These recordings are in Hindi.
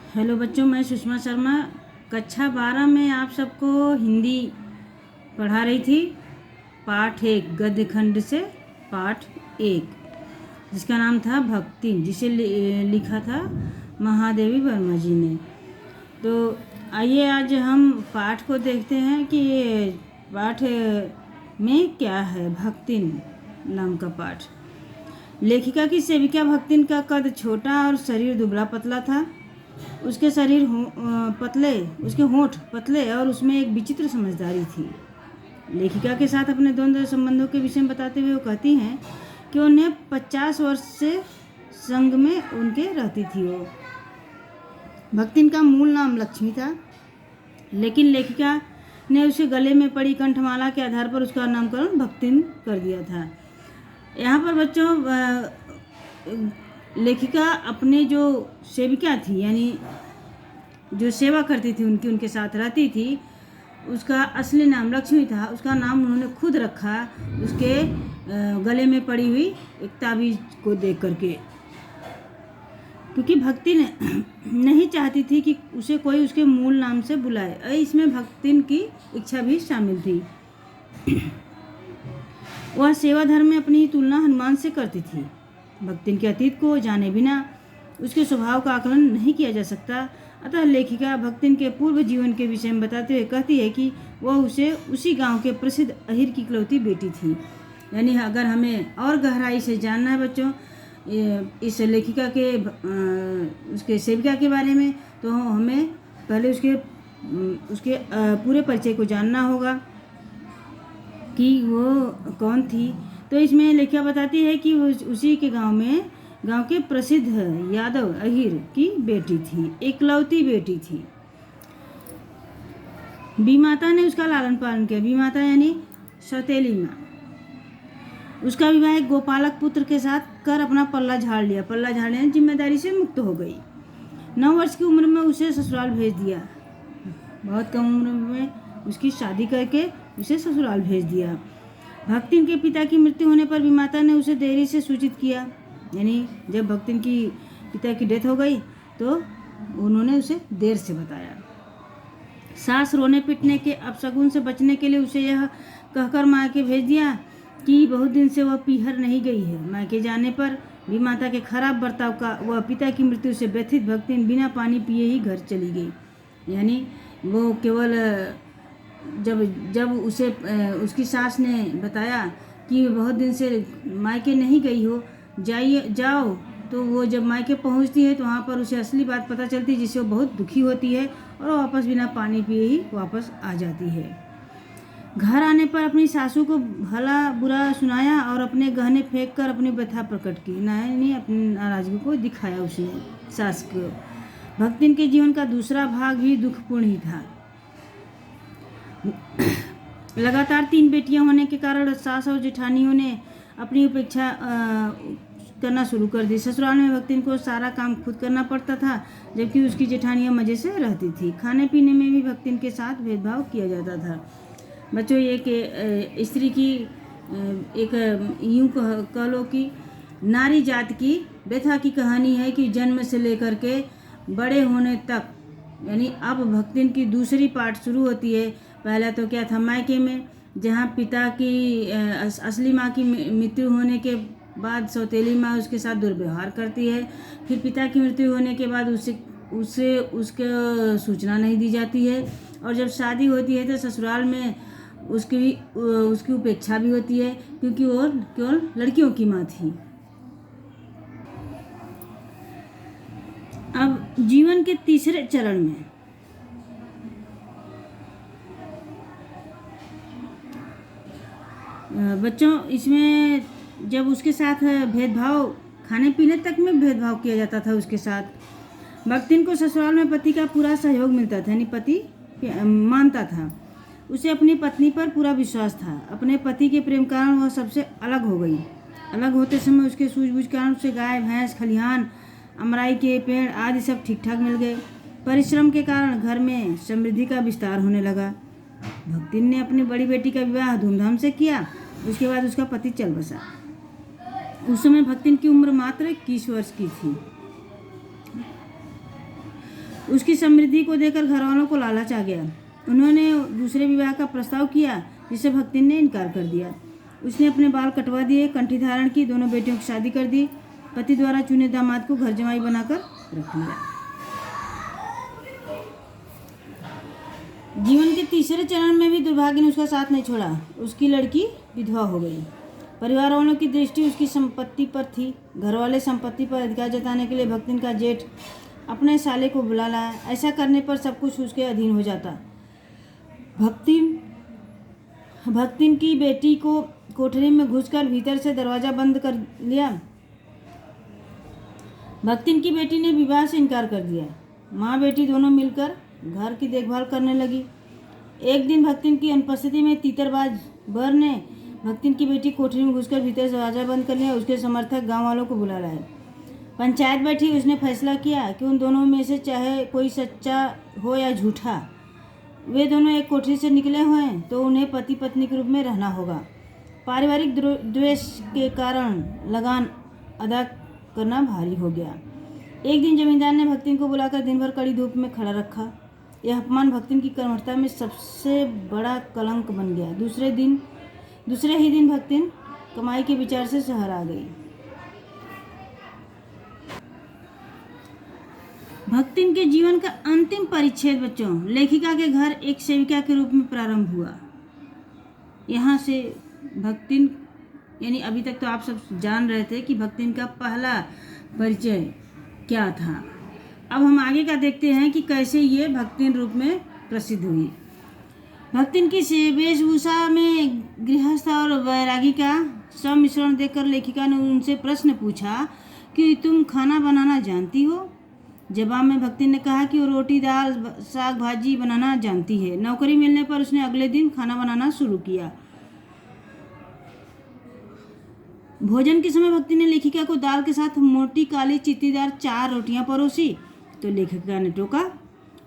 हेलो बच्चों, मैं सुषमा शर्मा कक्षा 12 में आप सबको हिंदी पढ़ा रही थी। पाठ 1 गद्य खंड से पाठ 1 जिसका नाम था भक्ति, जिसे लिखा था महादेवी वर्मा जी ने। तो आइए आज हम पाठ को देखते हैं कि ये पाठ में क्या है। भक्तिन नाम का पाठ। लेखिका की सेविका भक्तिन का कद छोटा और शरीर दुबला पतला था। उसके शरीर पतले, उसके होंठ पतले और उसमें एक विचित्र समझदारी थी। लेखिका के साथ अपने द्वंद्व संबंधों के विषय में बताते हुए वो कहती हैं कि उन्हें 50 वर्ष से संग में उनके रहती थी। वो भक्तिन का मूल नाम लक्ष्मी था, लेकिन लेखिका ने उसे गले में पड़ी कंठमाला के आधार पर उसका नामकरण भक्तिन कर दिया था। यहाँ पर बच्चों, लेखिका अपने जो सेविका थी, यानी जो सेवा करती थी, उनके साथ रहती थी, उसका असली नाम लक्ष्मी था। उसका नाम उन्होंने खुद रखा उसके गले में पड़ी हुई एक ताबीज को देख करके, क्योंकि भक्तिन नहीं चाहती थी कि उसे कोई उसके मूल नाम से बुलाए। इसमें भक्तिन की इच्छा भी शामिल थी। वह सेवा धर्म में अपनी तुलना हनुमान से करती थी। भक्तिन के अतीत को जाने बिना उसके स्वभाव का आकलन नहीं किया जा सकता। अतः लेखिका भक्तिन के पूर्व जीवन के विषय में बताते हुए कहती है कि वह उसे उसी गांव के प्रसिद्ध अहिर की इकलौती बेटी थी। यानी अगर हमें और गहराई से जानना है बच्चों इस लेखिका के उसके सेविका के बारे में, तो हमें पहले उसके पूरे परिचय को जानना होगा कि वो कौन थी। तो इसमें लेखिका बताती है कि उसी के गांव के प्रसिद्ध यादव अहिर की बेटी थी, एकलौती बेटी थी। बीमाता ने उसका लालन पालन किया। बीमाता यानी सौतेली माँ। उसका विवाह एक गोपालक पुत्र के साथ कर अपना पल्ला झाड़ लिया। पल्ला झाड़ने जिम्मेदारी से मुक्त हो गई। 9 वर्ष की उम्र में उसे ससुराल भेज दिया। बहुत कम उम्र में उसकी शादी करके उसे ससुराल भेज दिया। भक्तिन के पिता की मृत्यु होने पर बीमाता ने उसे देरी से सूचित किया। यानी जब भक्तिन की पिता की डेथ हो गई तो उन्होंने उसे देर से बताया। सास रोने पिटने के अपशगुन से बचने के लिए उसे यह कहकर मायके भेज दिया कि बहुत दिन से वह पीहर नहीं गई है। मायके जाने पर बीमाता के खराब बर्ताव का वह पिता की मृत्यु से व्यथित भक्तिन बिना पानी पिए ही घर चली गई। यानी वो केवल जब उसे उसकी सास ने बताया कि बहुत दिन से मायके नहीं गई हो, जाओ, तो वो जब मायके पहुंचती है तो वहाँ पर उसे असली बात पता चलती है, जिससे वो बहुत दुखी होती है और वापस बिना पानी पिए ही वापस आ जाती है। घर आने पर अपनी सासू को भला बुरा सुनाया और अपने गहने फेंक कर अपनी व्यथा प्रकट की। यानी अपनी नाराजगी को दिखाया उसने सास को। भक्तिन के जीवन का दूसरा भाग भी दुखपूर्ण ही था। लगातार 3 बेटियां होने के कारण सास और जेठानियों ने अपनी उपेक्षा करना शुरू कर दी। ससुराल में भक्तिन को सारा काम खुद करना पड़ता था, जबकि उसकी जेठानियां मज़े से रहती थी। खाने पीने में भी भक्तिन के साथ भेदभाव किया जाता था। बच्चों, एक स्त्री की एक यूं कह लो कि नारी जात की व्यथा की कहानी है कि जन्म से लेकर के बड़े होने तक, यानी अब भक्तिन की दूसरी पार्ट शुरू होती है। पहला तो क्या था, मायके में, जहाँ पिता की असली माँ की मृत्यु होने के बाद सौतेली माँ उसके साथ दुर्व्यवहार करती है। फिर पिता की मृत्यु होने के बाद उससे उसके सूचना नहीं दी जाती है, और जब शादी होती है तो ससुराल में उसकी उपेक्षा भी होती है, क्योंकि वो केवल लड़कियों की माँ थी। अब जीवन के तीसरे चरण में बच्चों, इसमें जब उसके साथ भेदभाव, खाने पीने तक में भेदभाव किया जाता था उसके साथ। भक्तिन को ससुराल में पति का पूरा सहयोग मिलता था, यानी पति मानता था। उसे अपनी पत्नी पर पूरा विश्वास था। अपने पति के प्रेम कारण वह सबसे अलग हो गई। अलग होते समय उसके सूझबूझ कारण उसे गाय, भैंस, खलिहान, अमराई के पेड़ आदि सब ठीक ठाक मिल गए। परिश्रम के कारण घर में समृद्धि का विस्तार होने लगा। भक्तिन ने अपनी बड़ी बेटी का विवाह धूमधाम से किया। उसके बाद उसका पति चल बसा। उस समय भक्तिन की उम्र मात्र 21 वर्ष की थी। उसकी समृद्धि को देखकर घरवालों को लालच आ गया। उन्होंने दूसरे विवाह का प्रस्ताव किया, जिसे भक्तिन ने इनकार कर दिया। उसने अपने बाल कटवा दिए, कंठी धारण की, दोनों बेटियों की शादी कर दी, पति द्वारा चुने दामाद को घर जमाई बनाकर रख लिया। जीवन के तीसरे चरण में भी दुर्भाग्य ने उसका साथ नहीं छोड़ा। उसकी लड़की विधवा हो गई। परिवार वालों की दृष्टि उसकी संपत्ति पर थी। घर वाले संपत्ति पर अधिकार जताने के लिए भक्तिन का जेठ अपने साले को बुला लाया। ऐसा करने पर सब कुछ उसके अधीन हो जाता। भक्तिन की बेटी को कोठरी में घुसकर भीतर से दरवाजा बंद कर लिया। भक्तिन की बेटी ने विवाह से इनकार कर दिया। माँ बेटी दोनों मिलकर घर की देखभाल करने लगी। एक दिन भक्तिन की अनुपस्थिति में तीतरबाज बर ने भक्तिन की बेटी कोठरी में घुसकर भीतर से दरवाजा बंद कर लिया। उसके समर्थक गांव वालों को बुला लाए। पंचायत बैठी। उसने फैसला किया कि उन दोनों में से चाहे कोई सच्चा हो या झूठा, वे दोनों एक कोठरी से निकले हुए हैं तो उन्हें पति पत्नी के रूप में रहना होगा। पारिवारिक द्वेष के कारण लगान अदा करना भारी हो गया। एक दिन जमींदार ने भक्तिन को बुलाकर दिन भर कड़ी धूप में खड़ा रखा। यह अपमान भक्तिन की कर्मठता में सबसे बड़ा कलंक बन गया। दूसरे ही दिन भक्तिन कमाई के विचार से शहर आ गई। भक्तिन के जीवन का अंतिम परिच्छेद बच्चों लेखिका के घर एक सेविका के रूप में प्रारंभ हुआ। यहाँ से भक्तिन यानी अभी तक तो आप सब जान रहे थे कि भक्तिन का पहला परिचय क्या था। अब हम आगे का देखते हैं कि कैसे ये भक्तिन रूप में प्रसिद्ध हुई। भक्तिन की वेशभूषा में गृहस्थ और वैरागी का सम्मिश्रण देखकर लेखिका ने उनसे प्रश्न पूछा कि तुम खाना बनाना जानती हो। जवाब में भक्तिन ने कहा कि वो रोटी दाल साग भाजी बनाना जानती है। नौकरी मिलने पर उसने अगले दिन खाना बनाना शुरू किया। भोजन के समय भक्ति ने लेखिका को दाल के साथ मोटी काली चित्तीदार 4 रोटियां परोसी तो लेखिका ने टोका।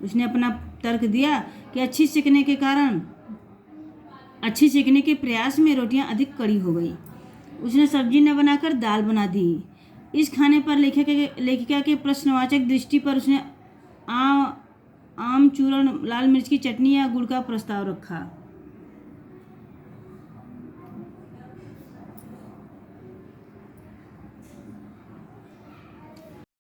उसने अपना तर्क दिया कि अच्छी सेकने के प्रयास में रोटियां अधिक कड़ी हो गई। उसने सब्जी न बनाकर दाल बना दी। इस खाने पर लेखिका के प्रश्नवाचक दृष्टि पर उसने आम चूर्ण, लाल मिर्च की चटनी या गुड़ का प्रस्ताव रखा।